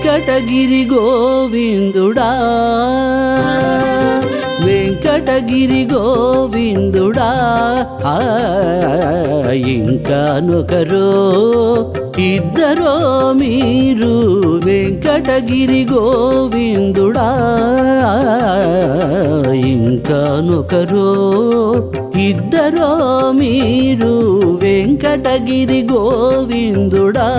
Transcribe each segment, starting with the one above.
వెంకటగిరి గోవిందుడా వెంకటగిరి గోవిందుడా ఇంకానొకరో ఇద్దరో మీరు వెంకటగిరి గోవిందుడా ఇంకానొకరో ఇద్దరో మీరు వెంకటగిరి గోవిందుడా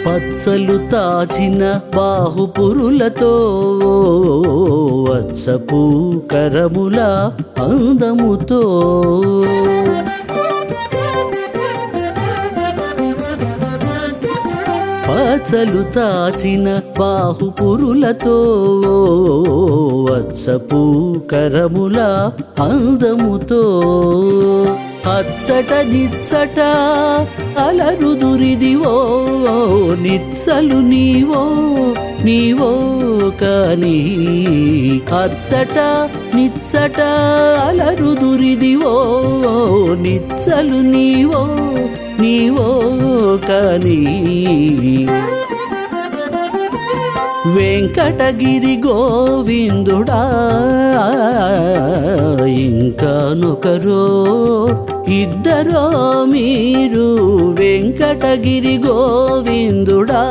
పచ్చలు తాచిన బాహుపురులతో వత్సపు కరముల అందముతో పచ్చలు తాచిన బాహుపురులతో వత్సపు కరముల అందముతో అచ్చట నిచ్చట అలరుదురిదివో నిచ్చలు నీవో కాని అచ్చట నిచ్చట అలరుదురిదివో నిచ్చలు నీవో కాని వెంకటగిరి గోవిందుడా ఇంకానొకరో ఇద్దరో మీరు వెంకటగిరి గోవిందుడా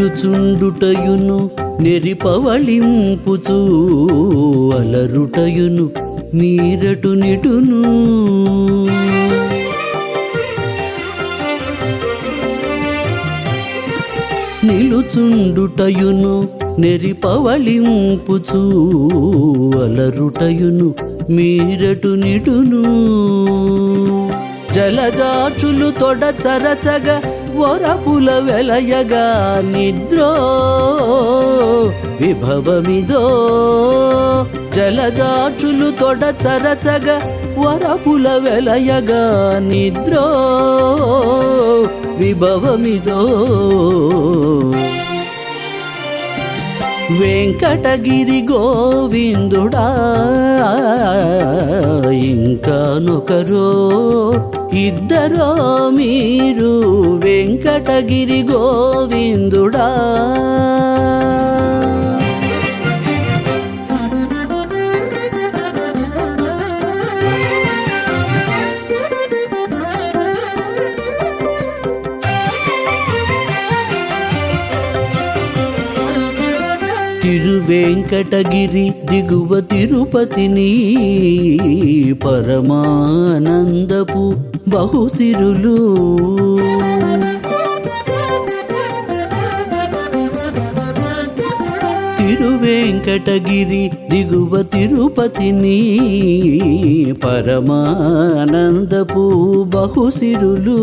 నిలుచుండుటయును నెరిపవళింపుచూ అలరుటయును నీరటు నిటును నిలుచుండుటయును నెరిపవళింపుచూ అలరుటయును మీరటు నిటును జలజాచులు తొడ చరచగా వరపుల వెలయగా నిద్రో విభవమిదో జలజాచులు తొడ చరచగా వరపుల వెలయగా నిద్రో విభవమిదో వెంకటగిరి గోవిందుడా ఇంకానొకరో ఇద్దరో మీరు వెంకటగిరి గోవిందుడా తిరువెంకటగిరి దిగువ తిరుపతిని పరమానందపు బహుసిరులు తిరువెంకటగిరి దిగువ తిరుపతిని పరమానందపు బహుసిరులు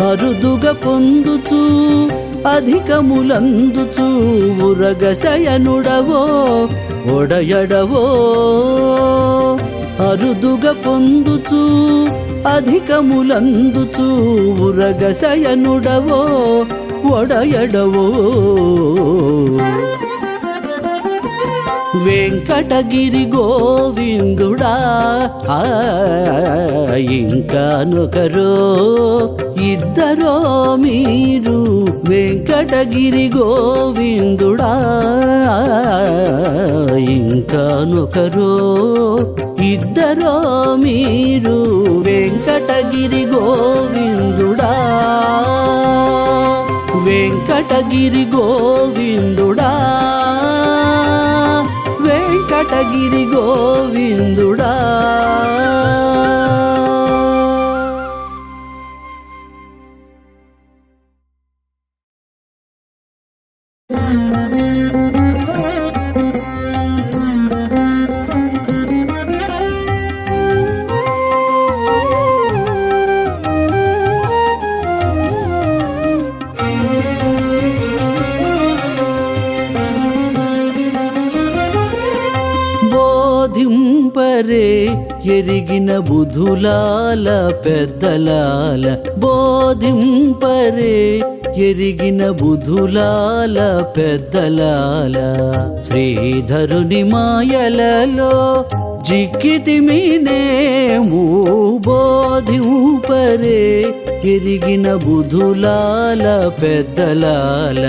అరుదుగా పొందుచు అధికములందుచు ఉరగశయనుడవో ఒడయడవో అరుదుగా పొందుచు అధికములందుచు ఉరగశయనుడవో ఒడయడవో వెంకటగిరి గోవిందుడా ఇంకానొకరో ఇద్దరో మీరు వెంకటగిరి గోవిందుడా ఇంకానొకరో ఇద్దరో మీరు వెంకటగిరి గోవిందుడా వెంకటగిరి గోవిందుడా వెంకటగిరి గోవిందుడా ఎరిగిన బుధులాల పెద్దలాల బోధింపరే ఎరిగిన బుధులాల పెద్దలాల శ్రీధరుని మాయలలో జిక్కితిమినేము బోధింపరే ఎరిగిన బుధులాల పెద్దలాల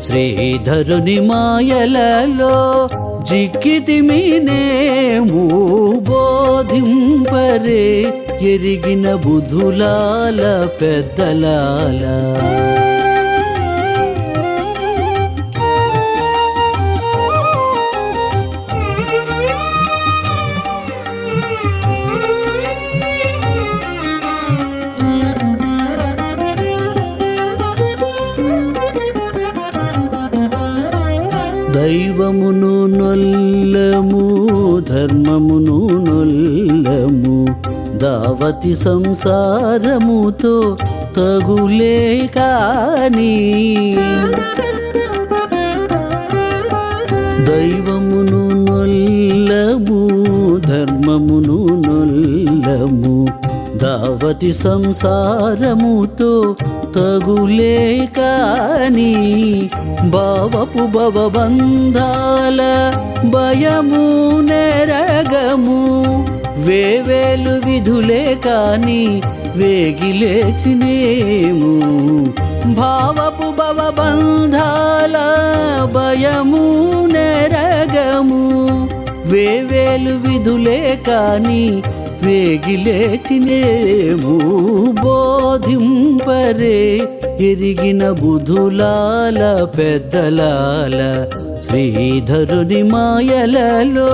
శ్రీధరుని మాయలలో జిక్కితిమినేము బోధింపరే ఎరిగిన బుధులాల పెద్దలాల దైవమును నొల్లము ధర్మమును నొల్లము దావతి సంసారముతో తగులే కాని దైవమును నొల్లము ధర్మమును నొల్లము దావతి సంసారముతో తగులే కాని భావపు భవబంధాల భయము నెరగము వేవేలు విధులే కాని వేగిలేచినేము భావపు భవబంధాల భయము నెరగము వేవేలు విధులే కాని వేగిలేచినేము బోధింపరే ఎరిగిన బుధులాల పెద్దలాల శ్రీధరుని మాయలలో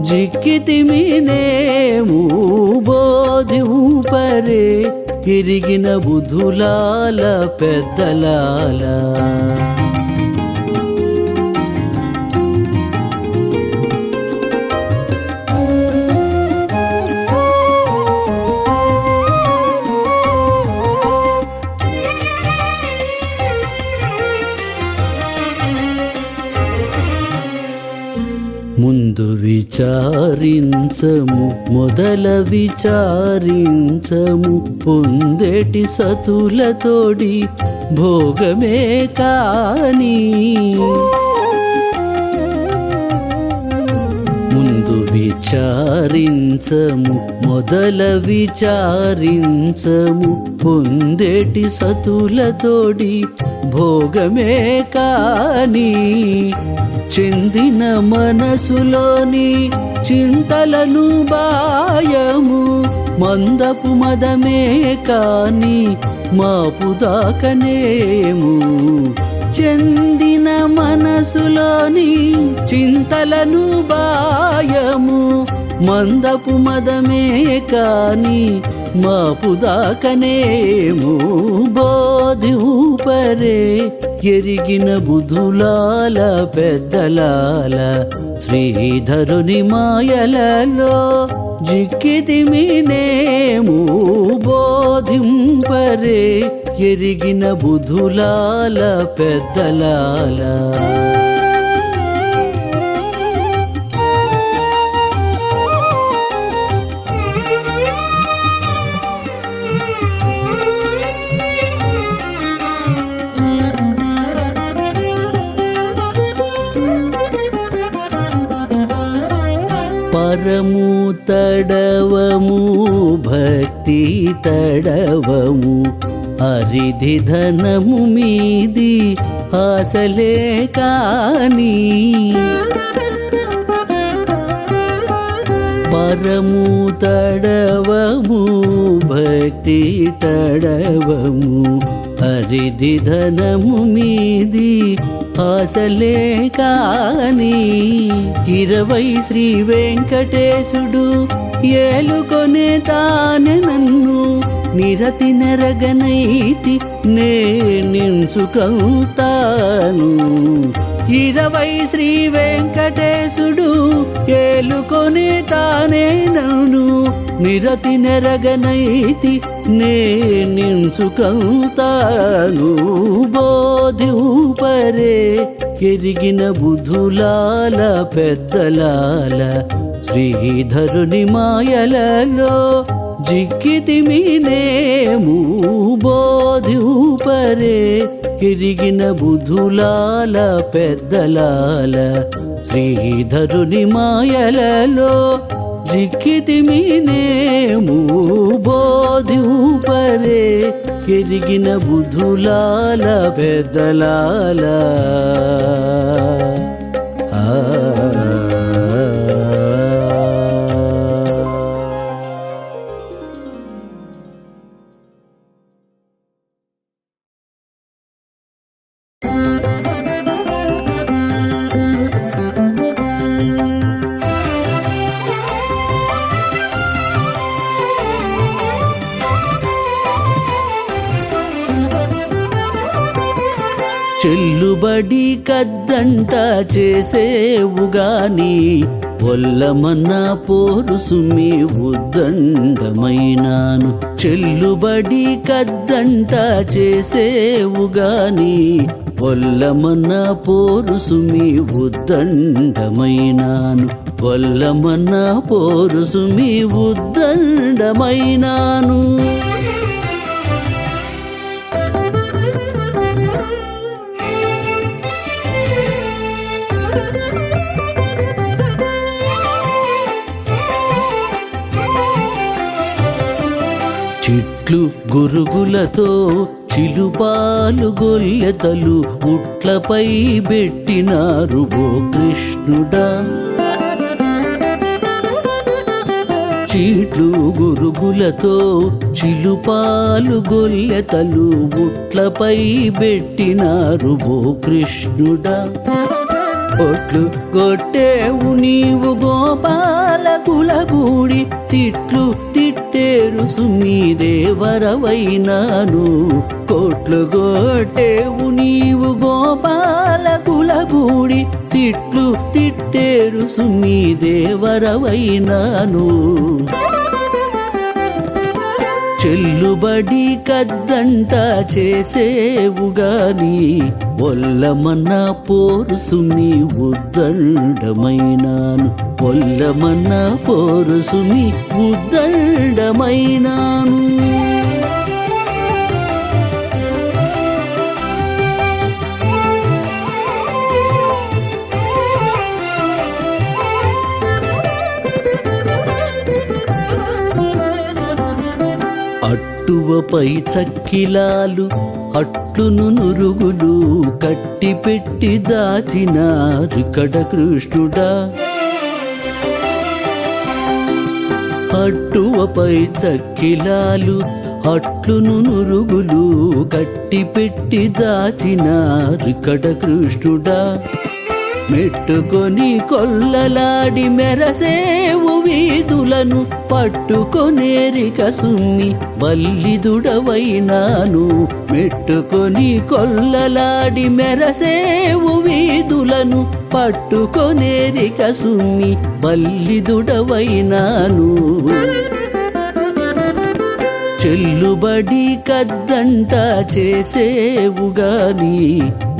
జిక్కితిమినేము బోధింపరే ఎరిగిన బుధులాల పెద్దలాల ముందు విచారించము మొదల విచారించము పొందేటి సతులతోడి భోగమే కాని ముందు విచారించము మొదల విచారించము పొందేటి సతులతోడి భోగమే కాని చెందిన మనసులోని చింతలను బాయము మందపు మదమే కాని మాపుదాకనేము చెందిన మనసులోని చింతలను బాయము మందపు మదమే కాని మాపుదాకనేము బోధింపరే ఎరిగిన బుధులాల పెద్దలాల శ్రీధరుని మాయలలో జిక్కితిమినేము బోధింపరే ఎరిగిన బుధులాల పెద్దలాల పరము తడవము భక్తి తడవము అరిధి ధనము మీది ఆశలే కాని పరము తడవము భక్తి తడవము అరిధి ధనము మీది ఆశలే కాని 20 శ్రీ వెంకటేశుడు ఏలుకొనే తానే నన్ను నిరతి నెరగనైతి నేనించుకంతాను 20 శ్రీ వెంకటేశుడు ఏలుకొనే తానే నన్ను నిరతి నెరగనైతి నేనించుకంతాను బోధింపరే ఎరిగిన బుధులాల పెద్దలాల శ్రీధరుని మాయలలో జిక్కితిమినేము బోధిపరే ఎరిగిన బుధులాల పెద్దలాల శ్రీధరుని మాయలలో జిక్కితిమినేము బోధిపరే ఎరిగిన బుధులాల పెద్దలాల చెల్లుబడి కద్దంట చేసేవుగాని ఒల్లమన్న పోరుసుమి ఉద్దండమైనాను చెల్లుబడి కద్దంట చేసేవుగాని ఒల్లమన్న పోరుసుమి ఉద్దండమైనాను ఒల్లమన్న పోరుసుమి ఉద్దండమైనాను చిట్లు గురుగులతో చిలుపాలు గొల్లెతలు పుట్లపై పెట్టినారు ఓ కృష్ణుడా చీట్లు గురుగులతో చిలుపాలు గొల్లెతలు పుట్లపై పెట్టినారు ఓ కృష్ణుడా ఒట్లు కొట్టేవు నీవు గోపాలకుల గూడి తిట్లు తిట్టేరు సుమి దేవరవైనాను కోట్లు కొట్టేవు నీవు గోపాలకుల గూడి తిట్లు తిట్టేరు సుమి దేవరవైనాను చెల్లుబడి కద్దంట చేసేవుగాని ఒల్లమన్న పోరుసుమి ఉద్దండమైనాను ఒల్లమన్న పోరుసుమి ఉద్దండమైనాను అట్టువపై చక్కిలాలు అట్లును నురుగులు కట్టి పెట్టి దాచినారికడ కృష్ణుడా అట్టువపై చక్కిలాలు అట్లును నురుగులు కట్టి పెట్టి దాచినారికడ కృష్ణుడా మెట్టుకొని కొల్లలాడి మెరసేవు వీధులను పట్టుకొనేరిక సుమ్మి బల్లిదుడవైనాను మెట్టుకొని కొల్లలాడి మెరసేవు వీధులను పట్టుకొనేరిక సుమ్మి బల్లిదుడవైనాను చెల్లుబడి కద్దంట చేసేవుగాని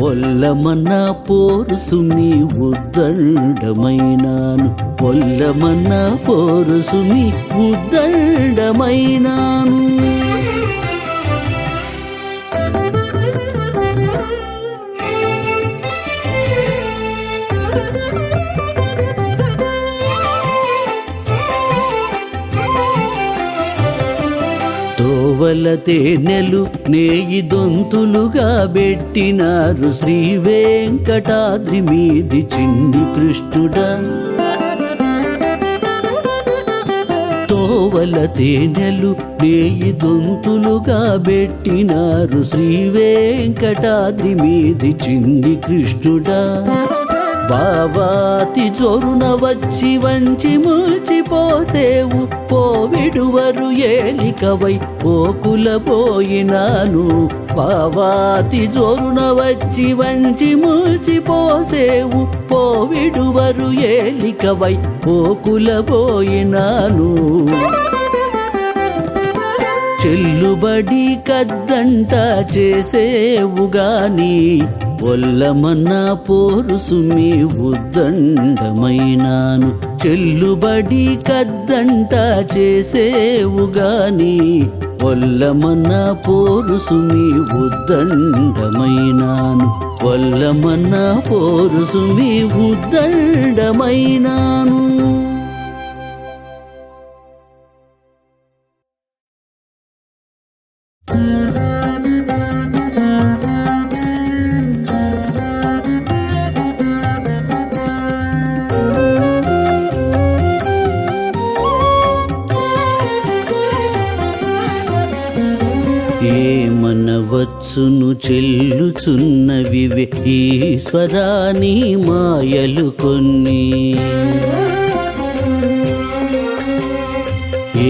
ఒల్లమన్న పోరుసుమి ఉద్దండమైనాను ఒల్లమన్న పోరుసుమి ఉద్దండమైనాను తోవలతే నెలు నేయి దొంతులుగా పెట్టినారు శ్రీ వెంకటాద్రి మీది చిన్ని కృష్ణుడా తోవలతే నెలు నేయి దొంతులుగా పెట్టినారు శ్రీ వెంకటాద్రి మీది చిన్ని కృష్ణుడా బావాతి జోరున వచ్చి వంచి ముల్చిపోసేవు పోవిడువరు ఏలికవై పోకుల పోయినాను బావాతి జోరున వచ్చి వంచి ముల్చిపోసేవు పోవిడువరు ఏలికవై పోకుల పోయినాను చెల్లుబడి కద్దంట చేసేవుగాని ఒల్లమన్నా పోరుసుమి ఉద్దండమైనాను చెల్లుబడి కద్దంట చేసేవుగాని ఒల్లమన్నా పోరుసుమి ఉద్దండమైనాను ఒల్లమన్నా పోరుసుమి ఉద్దండమైనాను. ఏమనవచ్చును చెల్లుచున్నవివే ఈశ్వరాని మాయలు కొన్ని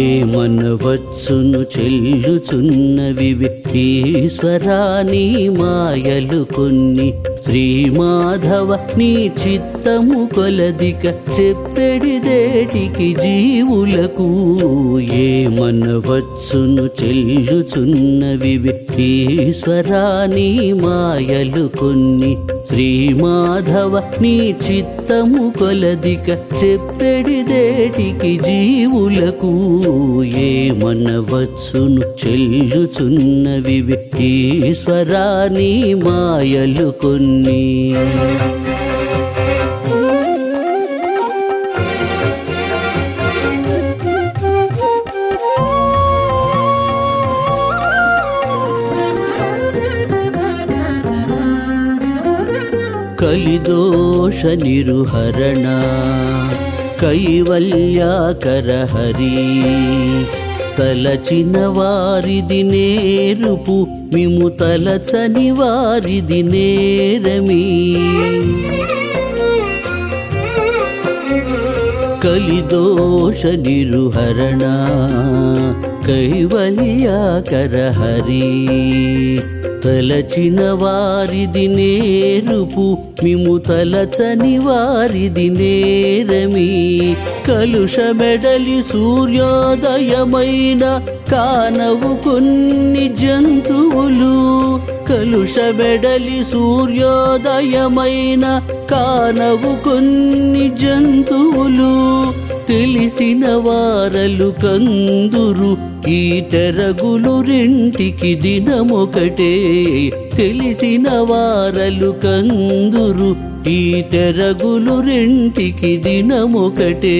ఏమనవచ్చును చెల్లుచున్నవివే ఈశ్వరాని మాయలు కొన్ని శ్రీమాధవ నీ చిత్తము కొలదిక చెప్పెడిదేటికి జీవులకు ఏమనవచ్చును చెల్లుచున్నవివే ఈశ్వరాని మాయలు కొన్ని శ్రీమాధవ నీ చిత్తము కొలదిక చెప్పెడిదేటికి జీవులకు ఏమనవచ్చును చెల్లుచున్నవివే ఈశ్వరాని మాయలు కొన్ని. కలిదోష నిరుహరణ కైవల్యాకర హరి తలచిన వారిది నేరుపు మిము తలచని వారిది నేరమి కలిదోష నిరుహరణ కైవల్యాకర హరి తలచిన వారిది నేరుపు మిము తలచని వారిది నేరమి కలుషమెడలి సూర్యోదయమైన కానవు కొన్ని జంతువులు కలుషమెడలి సూర్యోదయమైన కానవు కొన్ని జంతువులు తెలిసిన వారలు కందురు ఈ తెరగులు రెంటికి దినమొకటే తెలిసిన వారలు కందురు ఈ తెరగులు రెంటికి దినమొకటే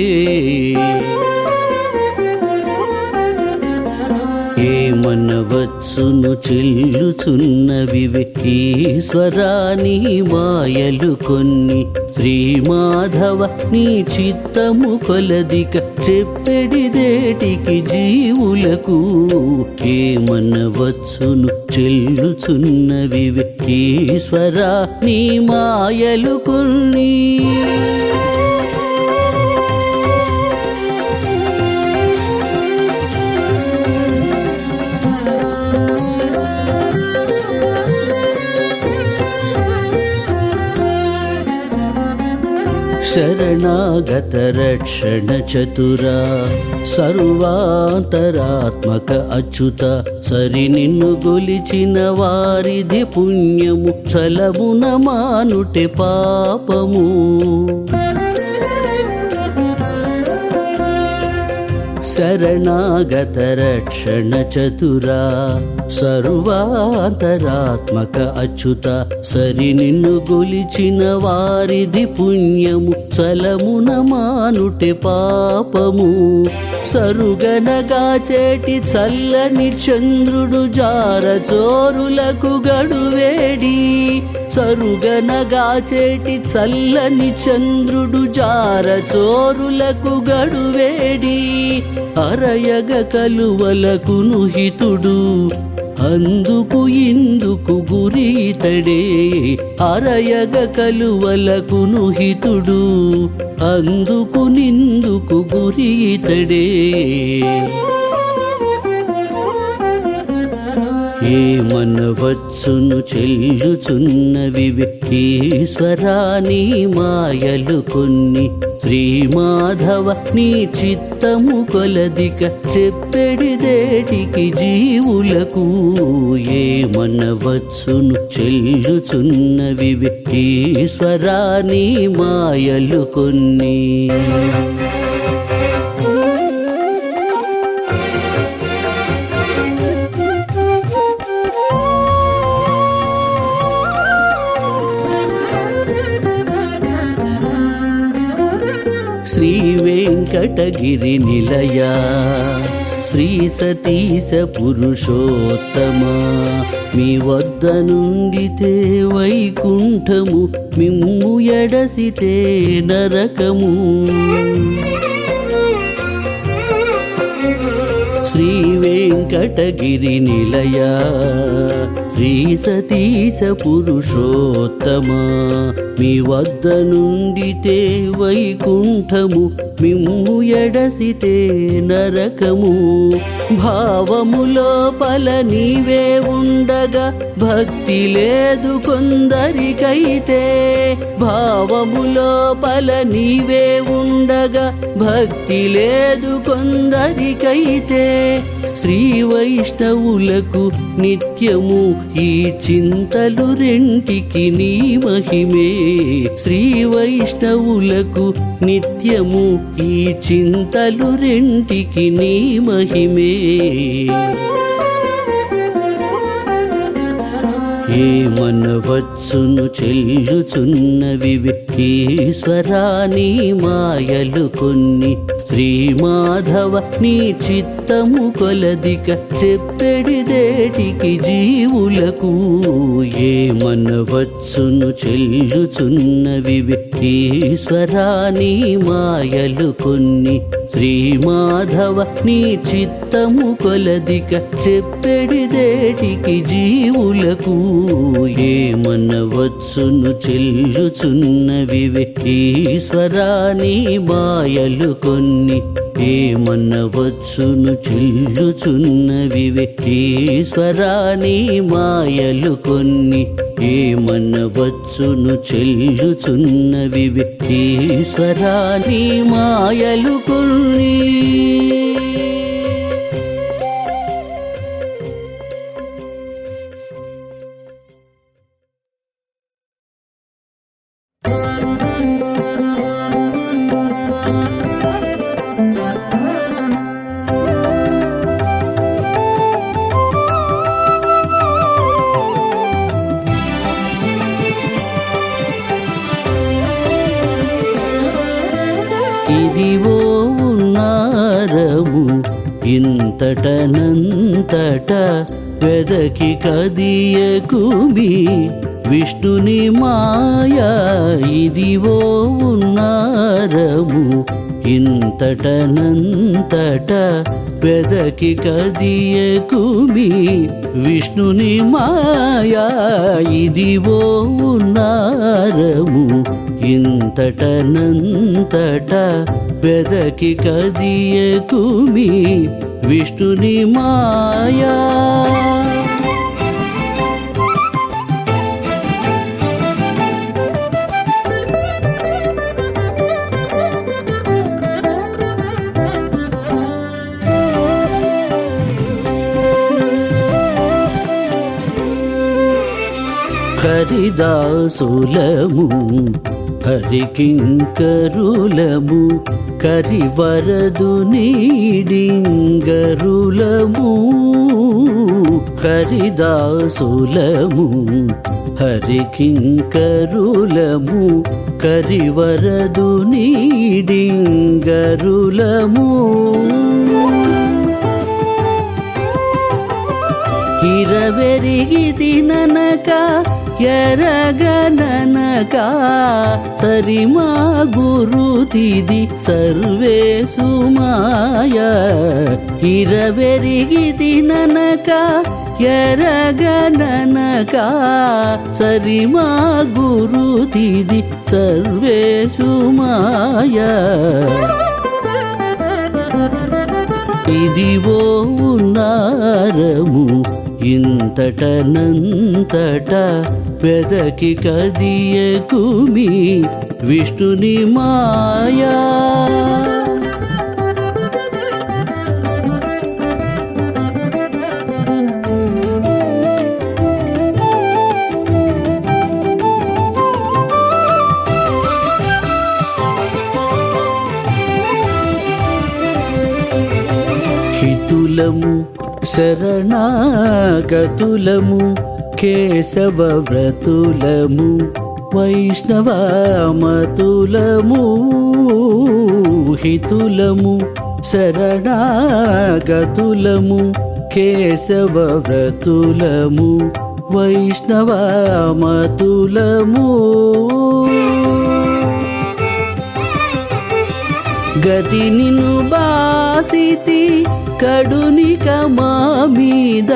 ఏమనవచ్చును చెల్లుచున్నవివే ఈశ్వరాని మాయలు కొన్ని శ్రీమాధవ నీ చిత్తము కొలదిక చెప్పెడిదేటికి జీవులకు ఏమనవచ్చును చెల్లుచున్నవివే ఈశ్వరా నీ మాయలు కొన్ని. శరణాగత రక్షణ చతురా సర్వాంతరాత్మక అచ్యుత సరి నిన్ను గొలిచిన వారిది పుణ్యము చలమున మానుటె పాపము శరణాగత రక్షణ చతురా సర్వాంతరాత్మక అచ్యుత సరి నిన్ను గొలిచిన వారిది పుణ్యము చలమున మానుటె పాపము సరుగనగా చేటి చల్లని చంద్రుడు జార చోరులకు గడువేడి సరుగనగా చేటి చల్లని చంద్రుడు జార చోరులకు గడువేడి అరయగ కలువలకును హితుడు అందుకు ఇందుకు గురీతడే అరయగ కలువలకును హితుడు అందుకు నిందుకు గురీతడే ఏమనవచ్చును చెల్లుచున్నవి ఈశ్వరా నీ మాయలు కొన్ని. శ్రీమాధవ నీ చిత్తము కొలదిక చెప్పెడిదేటికి జీవులకు. ఏమనవచ్చును చెల్లుచున్నవి ఈశ్వరా నీ మాయలు కొన్ని. శ్రీ వెంకటగిరి నిలయ శ్రీ సతీశ పురుషోత్తమ మీ వద్ద నుండితే వైకుంఠము మిమ్ము ఎడసితే నరకము. శ్రీ వెంకటగిరి నిలయ శ్రీ సతీశ పురుషోత్తమ మీ వద్ద నుండితే వైకుంఠము మిమ్ము ఎడసితే నరకము. భావము లోపల నీవే ఉండగా భక్తి లేదు కొందరికైతే. భావము లోపల నీవే ఉండగా భక్తి లేదు కొందరికైతే. శ్రీ వైష్ణవులకు నిత్యము ఈ చింతలు రెంటికి నీ మహిమే. శ్రీ వైష్ణవులకు నిత్యము ఈ చింతలు రెంటికి నీ మహిమే. ఏమనవచ్చును చెల్లుచున్నవి ఈశ్వరా నీ మాయలు కొన్ని. శ్రీమాధవ నీ చిత్తము కొలదిక చెప్పెడిదేటికి జీవులకు. ఏమనవచ్చును చెల్లుచున్నవి ఈశ్వరా నీ మాయలు కొన్ని. శ్రీమాధవ నీ చిత్తము కొలదిక చెప్పెడిదేటికి జీవులకు. ఏమనవచ్చును చెల్లుచున్నవి ఈశ్వరా నీ మాయలు కొన్ని. ఏమనవచ్చును చెల్లుచున్నవి ఈశ్వరా నీ మాయలు కొన్ని. ఏమనవచ్చును చెల్లుచున్నవి ఈశ్వరా నీ మాయలు కొన్ని. ఇదివో ఉన్నారము ఇంతటనంతట వెదకి కదియకుమి విష్ణుని మాయా. ఇదివో ఉన్నారము ఇంతటనంతట వెదకి కదియకుమి విష్ణుని మాయా. ఇదివో ఉన్నారము ఇంతటనంతట వెదకి కదియకుమి విష్ణుని మాయా. హరిదాసులము హరికింకరులము కరివరదు నీడింగరులము. హరిదాసులము హరికింకరులము కరివరదు నీడింగరులము. ఇరవెరిగిదిననక ఎరగననక సరిమా గురుతిది సర్వేషు మాయ. ఇరవెరిగిదిననక ఎరగననక సరిమా గురుతిది సర్వేషు మాయ. ఇదివో ఉన్నారము ఇంతటనంతట వెదకి కదియకుమి విష్ణుని మాయా. హితులము శరణాగతులము కేశవ వ్రతులము వైష్ణవమతులము. హితులము శరణాగతులము కేశవ వ్రతులము వైష్ణవమతులము. గతి నిన్ను బాసితి కడునిక మా మీద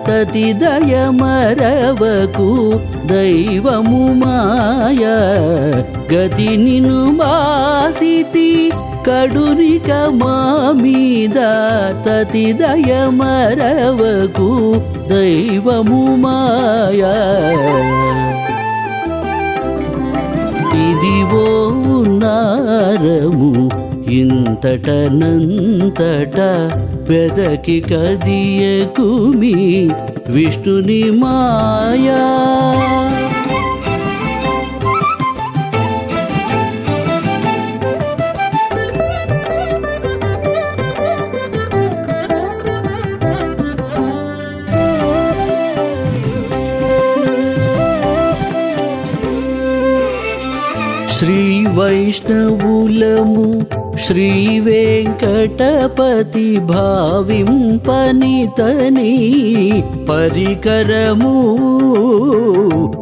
తతి దయ మరవకు దైవము మాయా. గతి నిన్ను బాసితి కడునిక మా మీద తతి దయ మరవకు దైవము మాయా. ఇదివో ఉన్నారము ఇంతటనంతట వెదకి కదియకుమి విష్ణుని మాయా. శ్రీ వైష్ణవులము శ్రీ వెంకటపతి భావింపనితని పరికరము.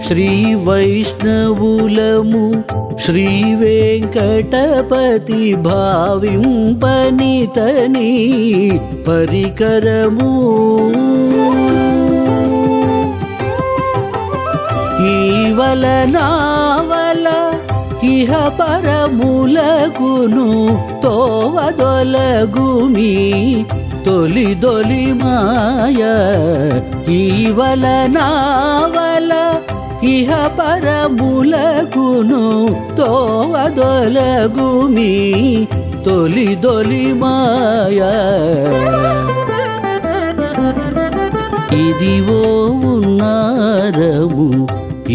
శ్రీ వైష్ణవులము శ్రీ వెంకటపతి భావింపనితని పరికరము. ఈవల నావల ఇహ పరములకును తోవదొలగుమి తొలి మాయా. ఈవల నావల ఇహ పరములకును తోవదొలగుమి తొలి మాయా. ఇదివో ఉన్నారము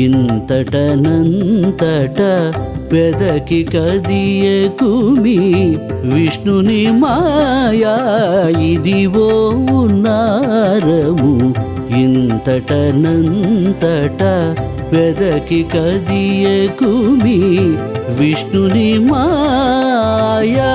ఇంతటనంతట వెదకి కదియకుమి విష్ణుని మాయా. ఇదివో ఉన్నారము ఇంతటనంతట వెదకి కదియకుమి విష్ణుని మాయా.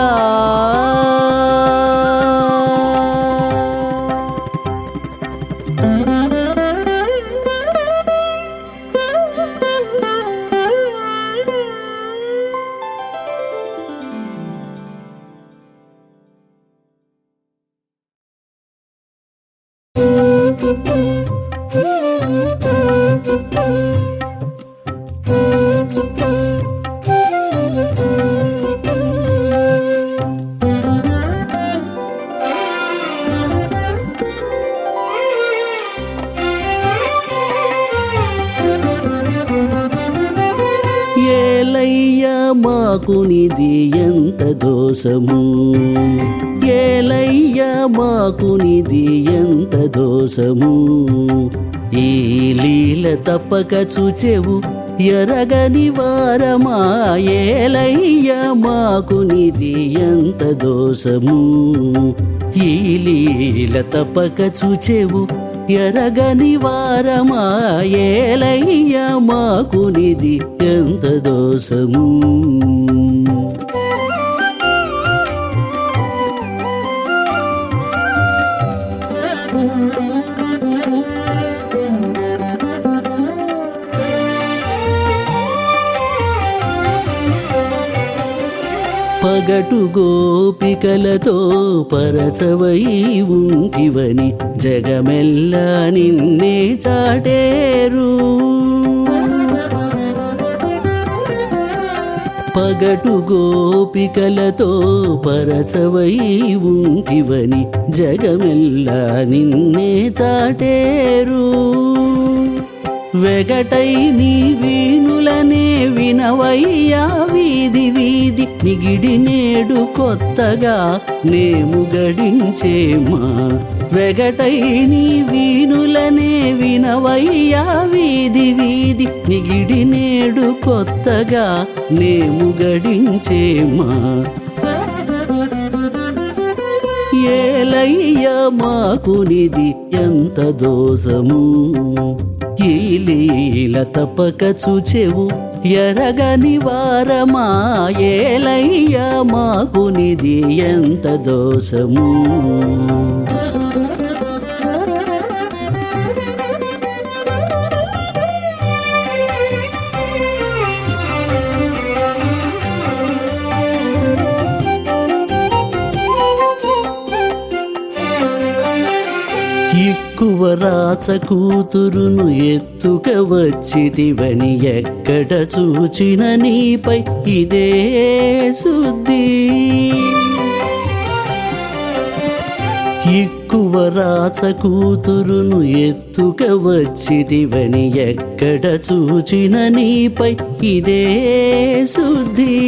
ఏలయ్యా మాకునిది ఎంత దోషము, ఏలయ్యా మాకునిది ఎంత దోషము. ఈ లీల తప్పక చూచెవు ఎరగని వారమా, ఏలయ్యా మాకునిది ఎంత దోషము. ఈ లీల తప్పక చూచెవు ఎరగని వారమా, ఏలయ్యా మాకునిది ఎంత దోషము. పగటు గోపికలతో పరచవై ఉంటివని జగమెల్లా నిన్నే చాటేరు. పగటు గోపికలతో పరచవై ఉంటివని జగమెల్లా నిన్నే చాటేరు. వెగటై నీ వీణులనే వినవయ్యా వీధి వీధి, నిగిడి నేడు కొత్తగా నేము గడించేమా. వెగటై నీ వీణులనే వినవయ్యా వీధి వీధి, నిగిడి నేడు కొత్తగా నేము గడించేమా. ఏలయ్యా మాకునిది ఎంత దోషము, ఈ లీల తపక చూచెవు ఎరగని వారమా. ఏలయ్యా మాకునిది ఎంత దోషము. ఎక్కువ రాచ కూతురును ఎత్తుక వచ్చితివని ఎక్కడ చూచిన నీపై ఇదే శుద్ధి. ఎక్కువ రాచ కూతురును ఎత్తుక వచ్చితివని ఎక్కడ చూచిన నీపై ఇదే శుద్ధి.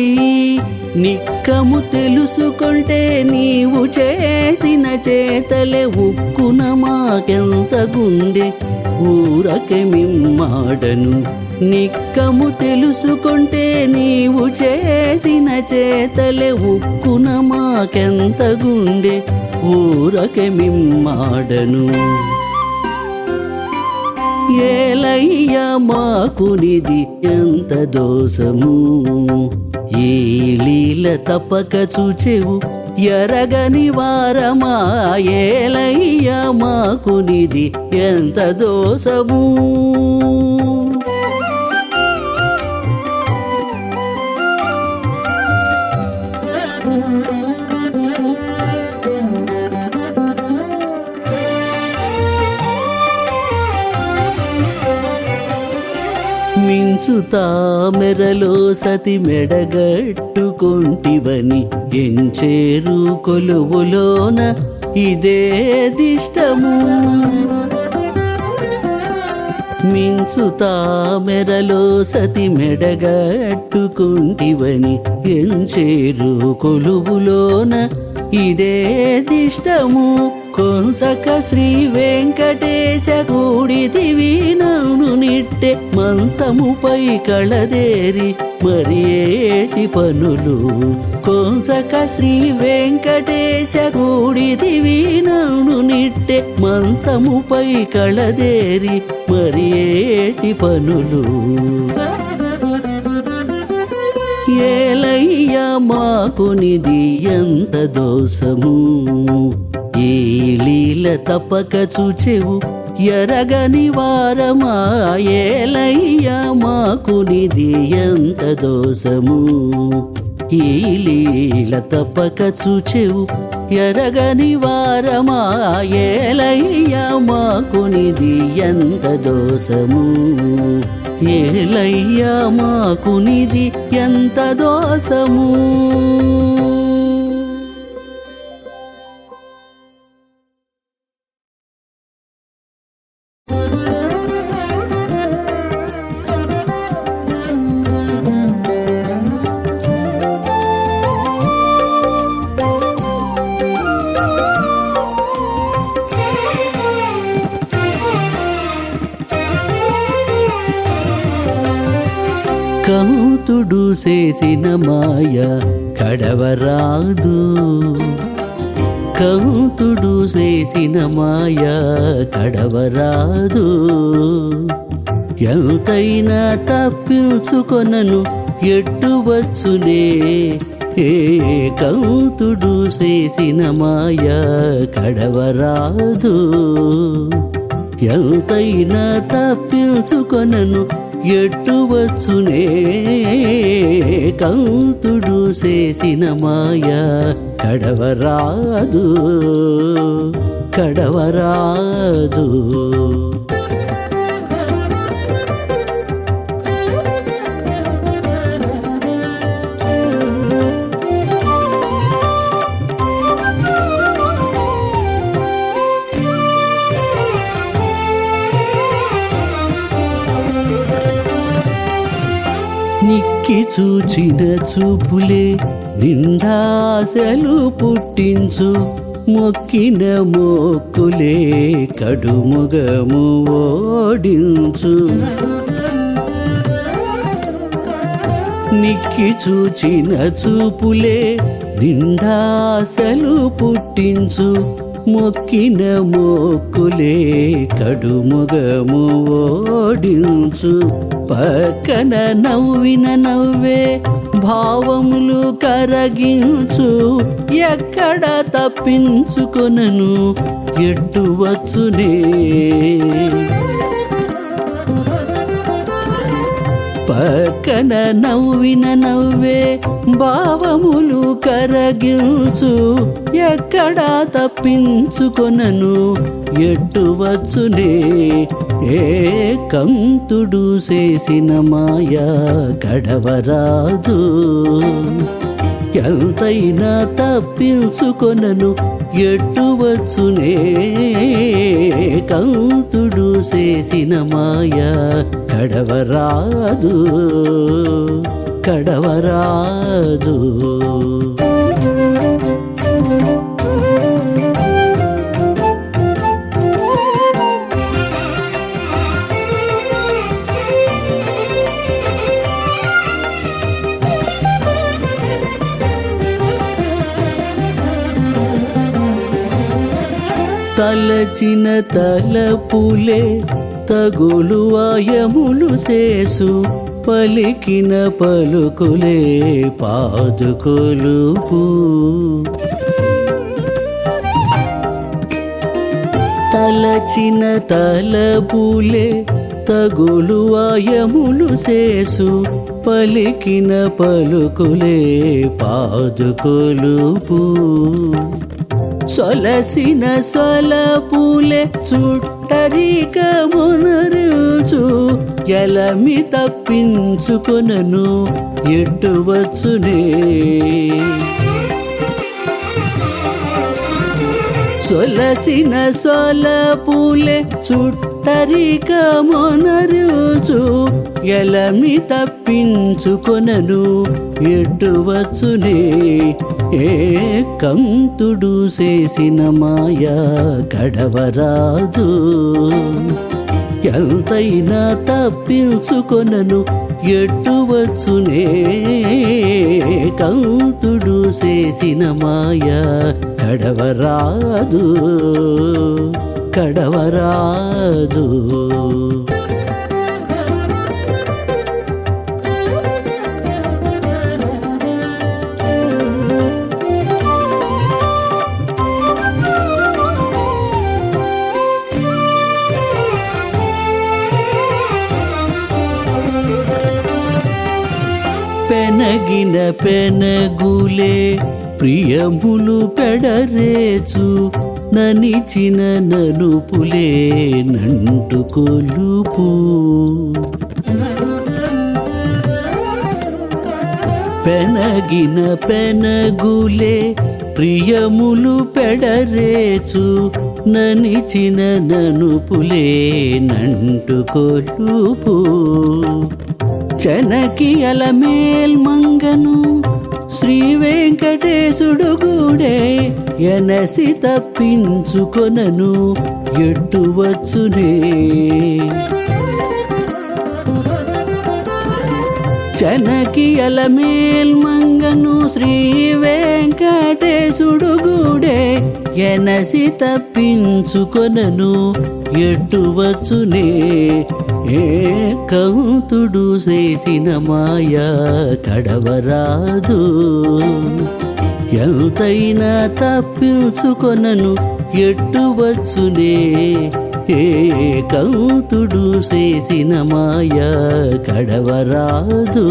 నిక్కము తెలుసుకుంటే నీవు చేసిన చేతలే ఉక్కున మాకెంత గుండె ఊరకే మిమ్మాడను. నిక్కము తెలుసుకుంటే నీవు చేసిన చేతలే ఉక్కున మాకెంత గుండె ఊరకే మిమ్మాడను. ఏలయ్యా మాకునిది ఎంత దోషము, ఈ లీల తపక చూచెవు ఎరగని వారమా. ఏలయ్యా మాకునిది ఎంత దోషము. మించు తామెరలో సతి మెడగట్టుకొంటివని ఎంచేరు కొలువులోన ఇదే దిష్టము. మించు తామెరలో సతి మెడగట్టుకొంటివని ఎంచేరు కొలువులోన ఇదే దిష్టము. కొంచక శ్రీ వెంకటేశ కూడితివి నన్ను నిట్టె మంచముపై కళదేరి మరి ఏటి పనులు. కొంచక శ్రీ వెంకటేశ కూడితివి నన్ను నిట్టె మంచముపై కళదేరి మరి ఏటి పనులు. ఏలయ్యా మాకునిది ఎంత దోషము, ఈ లీల తపక చూచెవు ఎరగని వారమా. ఏలయ్యా మాకునిది ఎంత దోషము, ఈ లీల తపక చూచెవు ఎరగని వారమా. ఏలయ్యా మాకునిది ఎంత దోషము. ఏలయ్యా మాకునిది ఎంత దోషము. కౌతుడు చేసిన మాయ కడవరాదు, కౌతుడు చేసిన మాయ కడవరాదు. ఎంతైనా తప్పించుకొనను ఎట్టువచ్చునే, ఏ కౌతుడు చేసిన మాయ కడవరాదు. ఎంతైనా తప్పించుకొనను ఎట్టువచ్చునే, కౌతుడు చేసిన మాయ కడవరాదు, కడవరాదు. నిక్కి చూచిన చూపులే నిండాసలు పుట్టించు, మొక్కిన మొక్కులే కడుముగము ఓడించు. నిక్కి చూచిన చూపులే నిండాసలు పుట్టించు, మొక్కిన మొక్కులే కడుముగము ఓడించు. పక్కన నవ్విన నవ్వే భావములు కరగించు, ఎక్కడ తప్పించుకొనను ఎట్టు వచ్చునే. పక్కన నవ్విన నవ్వే భావములు కరగించు, ఎక్కడ తప్పించుకొనను ఎట్టు వచ్చునే. ఏకంతుడు చేసిన మాయ కడవరాదు, ఎంతైనా తప్పించుకొనను ఎట్టు వచ్చునే. కంతుడు చేసిన మాయ కడవరాదు, కడవరాదు. తలచిన తలపులే తగులు ఆయములు చేసు, పలికిన పలుకులే పాదుకొలుపు. తలచిన తలపులే తగులు ఆయములు చేసు, పలికిన పలుకులే పాదుకొలుపు. సొలసిన సొలపులే చుట్టరికమునరుచు, ఎలమి తప్పించుకొనను ఎట్టు వచ్చునే. సొలసిన సొలపులే చుట్టరికమునరుచు, ఎలమి తప్పించుకొనను ఎట్టు వచ్చునే. ఏకంతుడు చేసిన మాయ కడవరాదు, ఎంతైనా తప్పించుకొనను ఎట్టు వచ్చునే. కంతుడు చేసిన మాయ కడవరాదు, కడవరాదు. పెనగిన పెనగులే ప్రియములు పెడరేచు, ననిచిన నలుపులే నంటు కొలుపు. పెనగిన పెనగులే ప్రియములు పెడరేచు, ననిచిన నలుపులే నంటు కొలుపు. చనకి అలమేల్ మంగను శ్రీ వెంకటేశుడు గూడే, ఎనసి తప్పించుకొనను ఎట్టు వచ్చునే. చనకి అలమేల్ మంగను శ్రీ వెంకటేశుడు గూడే, ఎనసి తప్పించుకొనను ఎట్టు వచ్చునే. ఏకంతుడు చేసిన మాయ కడవరాదు, ఎంతైనా తప్పించుకొనను ఎట్టు వచ్చునే. ఏకంతుడు చేసిన మాయ కడవరాదు,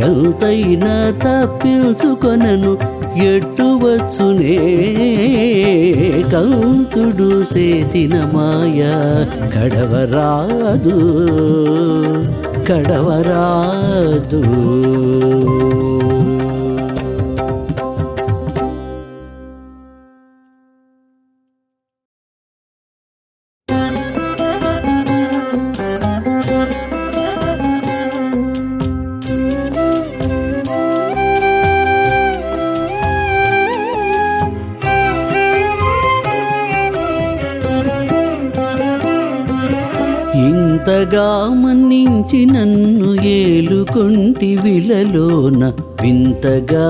ఎంతైనా తప్పించుకొనను ఎట్టు వచ్చునే. కంతుడు చేసిన మాయ కడవరాదు, కడవరాదు. ఇంతగా మన్నించి నన్ను ఏలుకొంటి విలలోన వింతగా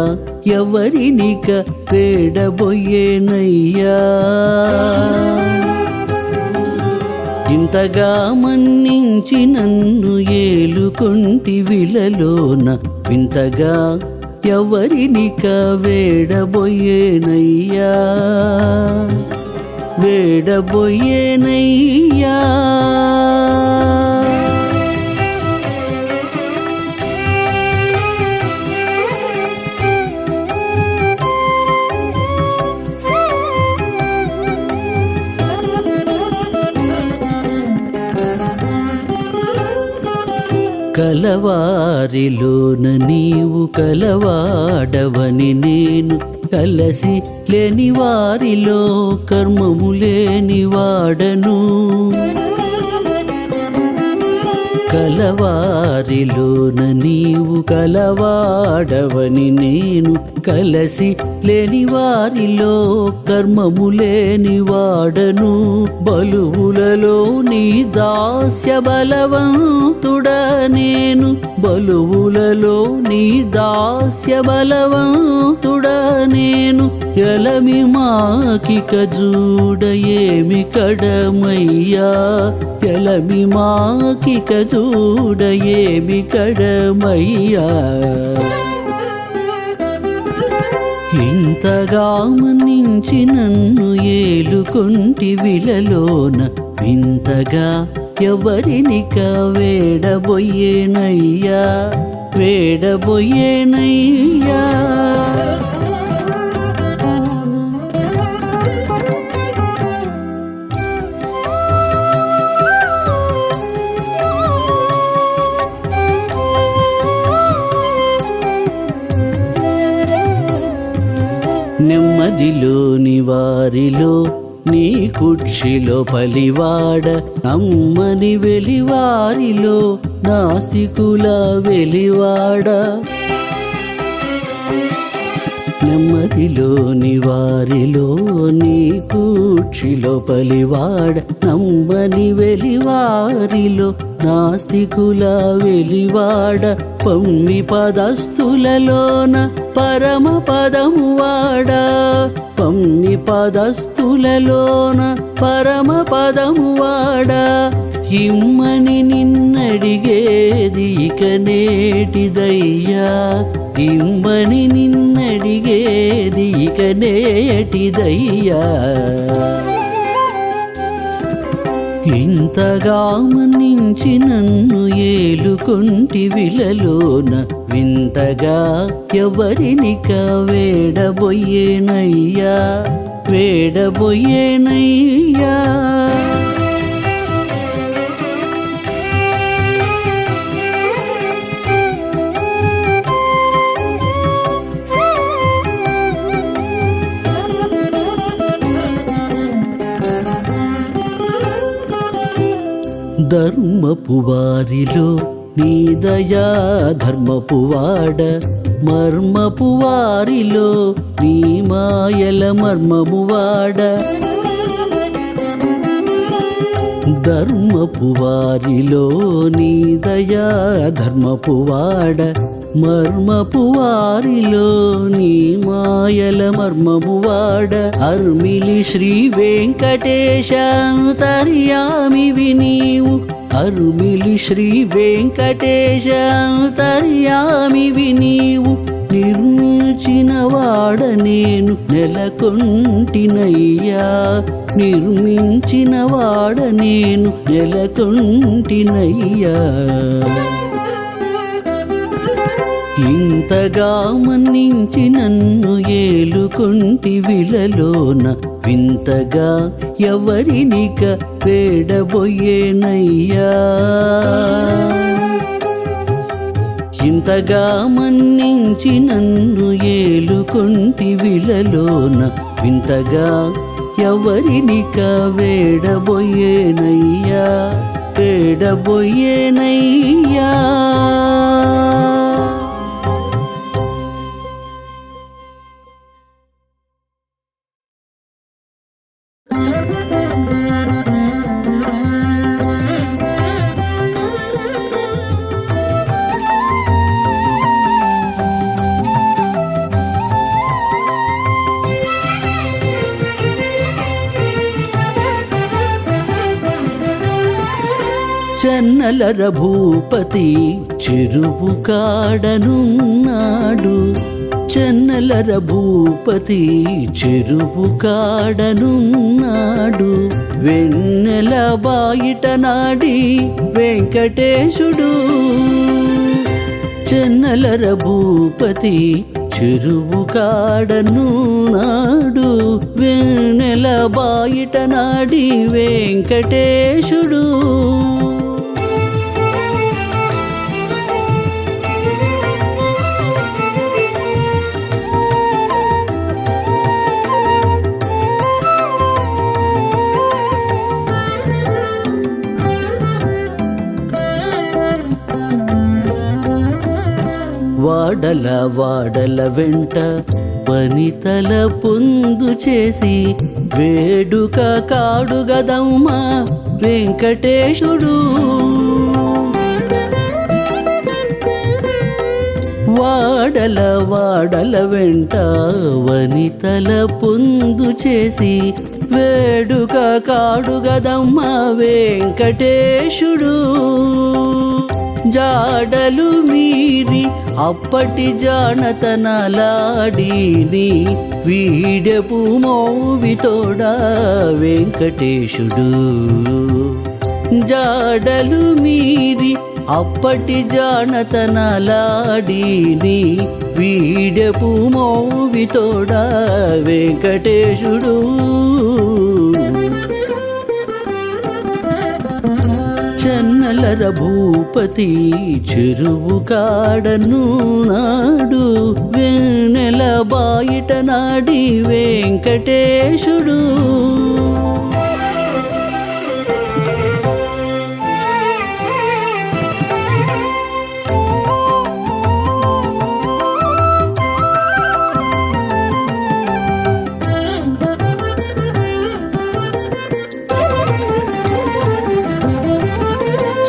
ఎవరినిక వేడబోయేనయ్యా. ఇంతగా మన్నించి నన్ను ఏలుకొంటి విలలోన వింతగా ఎవరినిక వేడబోయేనయ్యా, వేడబోయేనయ్యా. కలవారిలోన నీవు కలవాడవని నేను కలసి లేని వారిలో కర్మము లేని వాడను. కలవారిలోన నీవు కలవాడవని నేను కలసి లేని వారిలో కర్మము లేని వాడను. బలువులలో నీ దాస్య బలవంతుడా నేను, బలువులలో నీ దాస్య బలవంతుడా నేను. ఎలమి మాకిక జూడ ఏమి కడమయ్యా, ఎలమి మాకిక జూడ ఏమి కడమయ్యా. ఇంతగా మన్నించి నన్ను ఏలుకొంటి విలలోన వింతగా ఎవరినిక వేడబోయేనయ్యా, వేడబోయేనయ్యా. నెమ్మదిలోని వారిలో నీ కుక్షిలో పలివాడ, నమ్మని వెలివారిలో నాస్తికుల వెలివాడ. నెమ్మదిలోని వారిలో నీ కుక్షిలో పలివాడ, నమ్మని వెలివారిలో నాస్తికుల వెలివాడ. పొమ్మి పదస్థులలోన పరమ పదము వాడా, పొమ్మి పదస్థులలోన పరమ పదము వాడా. ఇమ్మని నిన్నడిగేది ఇక నేటిదయ్యా, ఇమ్మని నిన్నడిగేది ఇక నేటిదయ్యా. ఇంతగా మన్నించి నన్ను ఏలుకొంటి విలలోన వింతగా ఎవరినిక వేడబోయేనయ్యా, వేడబోయేనయ్యా. ధర్మపు వారిలో నీ దయా ధర్మపు వాడ, మర్మపు వారిలో నీ మాయల మర్మము వాడ. ధర్మపు వారిలో నీ దయా ధర్మపు వాడ, మర్మపు వారిలో నీ మాయల మర్మము వాడ. అర్మిలి శ్రీ వెంకటేశాంతర్యామివి నీవు, అర్మిలి శ్రీ వెంకటేశాంతర్యామివి నీవు. నిర్మించిన వాడ నేను నెలకొంటినయ్యా, నిర్మించిన వాడ నేను నెలకొంటినయ్యా. ఇంతగా మన్నించి నన్ను ఏలుకొంటి విలలోన వింతగా ఎవరినిక వేడబోయేనయ్యా. ఇంతగా మన్నించి నన్ను ఏలుకొంటి విలలోన వింతగా ఎవరినిక వేడబోయేనయ్యా, వేడబోయేనయ్యా. చెన్నలర భూపతి చెరువు కాడనున్నాడు. చెన్నలర భూపతి చెరువు కాడనున్నాడు. వెన్నెల బాయిట నాడి వెంకటేశుడు. చెన్నలర భూపతి చెరువు కాడనున్నాడు. వెన్నెల బాయిట నాడి వెంకటేశుడు. వాడల వాడల వెంట వనితల పొందు చేసి వేడుక కాడుగదమ్మా వెంకటేశుడు. వాడల వాడల వెంట వనితల పొందు చేసి వేడుక కాడుగదమ్మా వెంకటేశుడు. జాడలు మీరి అప్పటి జానతనలాడిని వీడెపు మౌవితోడా వెంకటేశుడు. జాడలు మీరి అప్పటి జానతనలాడిని వీడెపు మౌవితోడా వెంకటేశుడు. చెన్నలర భూపతి చెరువు కాడనున్నాడు. వెన్నెల బాయిట నాడి వెంకటేశుడు.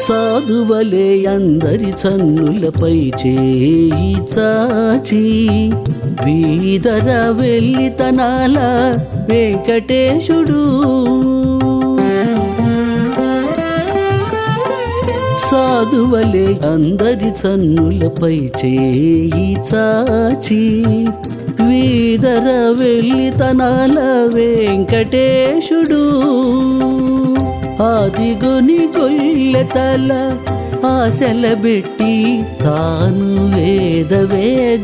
సాధువలే అందరి చన్నులపై చేయి చాచి వీదర వెళ్ళితనాల వెంకటేశుడు. సాధువలే అందరి చన్నులపై చేయి చాచి వీదర వెళ్ళితనాల వెంకటేశుడు. ఆదిగొని గొల్లెతల ఆశలబెట్టి తాను వేద వేద్యుడైనట్టి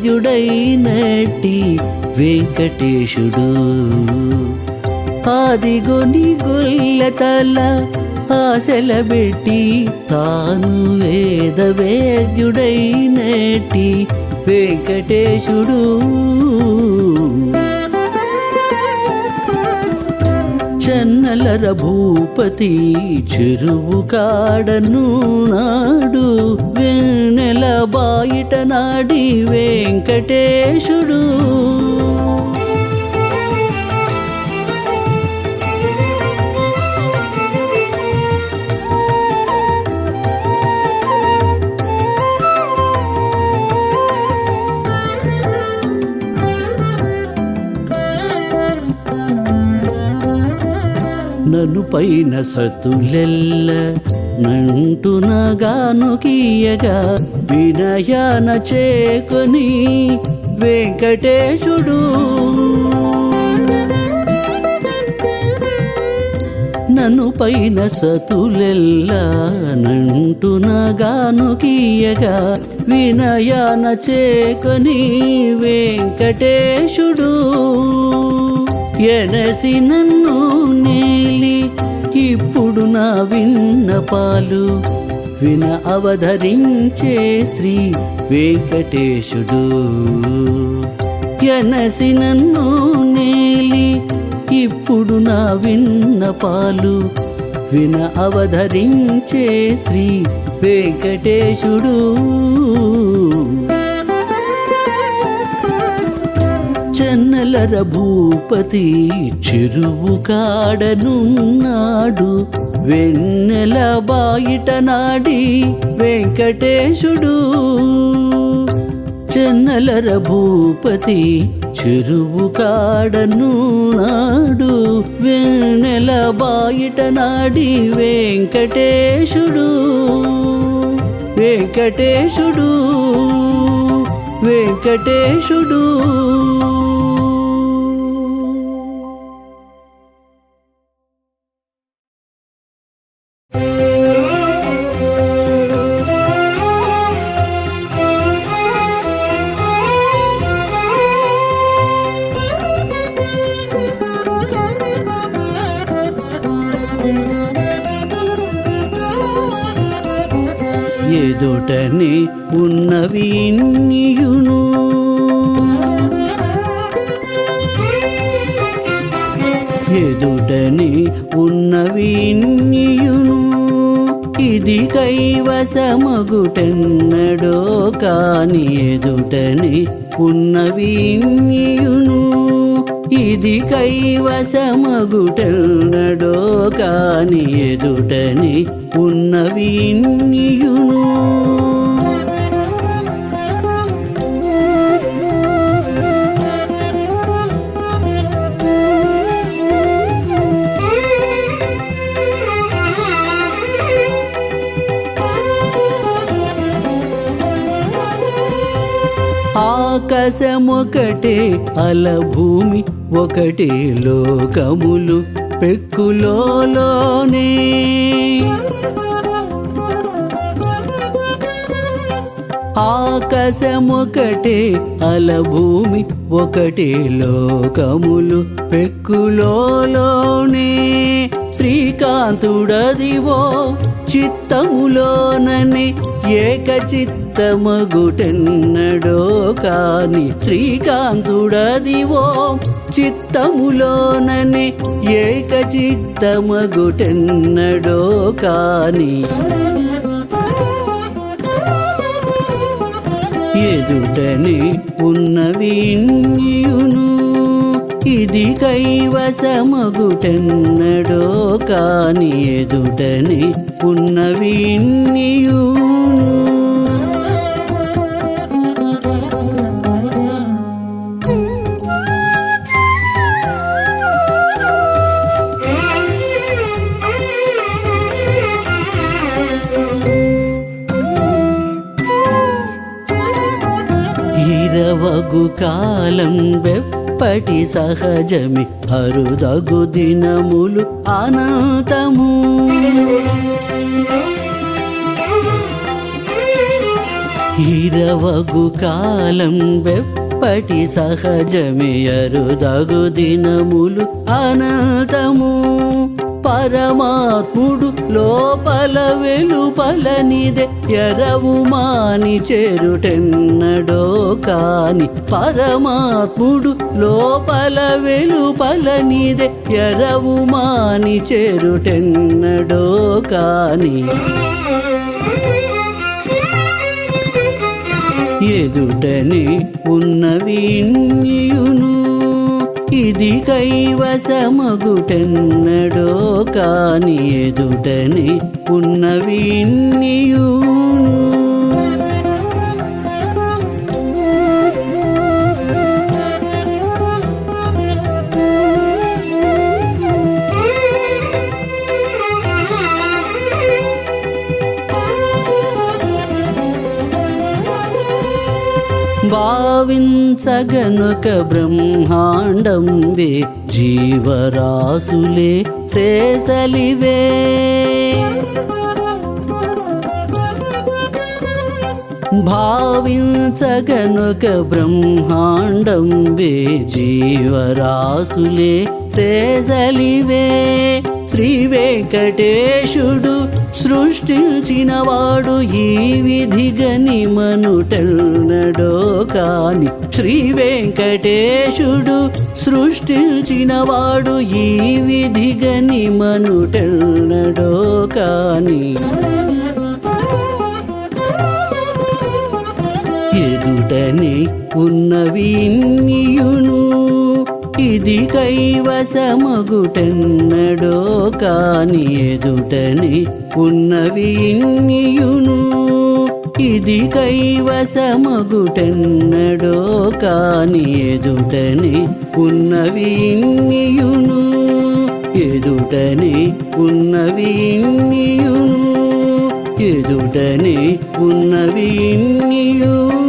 వెంకటేశుడు. ఆదిగొని గొల్లెతల ఆశలబెట్టి తాను వేద వేద్యుడైనట్టి వెంకటేశుడు. చెన్నలర భూపతి చెరువు కాడనున్నాడు. వెన్నెల బాయిట నాడి వెంకటేశుడు. నను పైన సతులెల్ల నంటునగాను కీయగా వినయాన చేకొని వెంకటేశుడు. నను పైన సతులెల్ల నంటునగాను కీయగా వినయాన చేకొని వెంకటేశుడు. ఎనసి నన్ను నేలి ఇప్పుడు నా విన్నపాలు విన అవధరించే శ్రీ వెంకటేశుడు. ఎనసి నన్ను నేలి ఇప్పుడు నా విన్నపాలు విన అవధరించే శ్రీ వెంకటేశుడు. చెన్నలర భూపతి చెరువు కాడనున్నాడు. వెన్నెల బాయిట నాడి వెంకటేశుడు. చెన్నెలర భూపతి చెరువు కాడను నాడు వెన్నెల బాయిట నాడి వెంకటేశుడు వెంకటేశుడు వెంకటేశుడు. ఎదుటనే ఉన్నవి ఇన్నియును ఎదుటనే ఉన్నవి ఇన్నియును ఇది కైవసమగుటెన్నడో కాని ఎదుటనే ఉన్నవి ఇన్నియును ఇది కైవసమగుటెన్నడో కాని ఎదుటనే ఉన్నవి ఇన్నియును. ఆకాశమొకటే అలభూమి ఒకటే లోకములు పెక్కులోనే ఆకాశమొకటే అలభూమి ఒకటే లోకములు పెక్కులోనే శ్రీకాంతుడదివో చిత్తములోనని ఏకచిత్తమగుటెన్నడో కాని శ్రీకాంతుడదివో చిత్తములోనని ఏకచిత్తమగుటెన్నడో కాని ఎదుటనే ఉన్నవి ఇన్నియును ఇది కైవసమగుటెన్నడో కాని ఎదుటనే ఉన్నవి ఇన్నియును. ఇరవగు కాలం వెప్పటి సహజమి అరుదగు దినములు అనంతము ఇరవగు కాలం వెప్పటి సహజమి అరుదగు దినములు అనంతము పరమాత్ముడు లోపల వెలుపలనిదే ఎరవు మాని చేరుటెన్నడో కాని పరమాత్ముడు లోపల వెలుపలనిదే ఎరవు మాని చేరుటెన్నడో కాని ఎదుటనే ఉన్నవి ఇన్నియును ఇది కైవసమగుటెన్నడో కాని ఎదుటనే ఉన్నవి ఇన్నియును. భావించగనుక బ్రహ్మాండం వే జీవరాశులే శేషలివే భావించగనుక బ్రహ్మాండం వే జీవరాశులే శేషలివే శ్రీ వెంకటేశుడు సృష్టించినవాడు ఈ విధిగని మనుటెన్నడో కాని శ్రీ వెంకటేశుడు సృష్టించినవాడు ఈ విధిగని మనుటెన్నడో కాని ఎదుటనే ఉన్నవి ఇన్నియును ఇది కైవసమగుటెన్నడో కాని ఎదుటనే ఉన్నవి ఇన్నియును ఇది కైవసమగుటెన్నడో కాని ఎదుటనే ఉన్నవి ఇన్నియును ఎదుటనే ఉన్నవి ఇన్నియును ఎదుటనే ఉన్నవి ఇన్నియును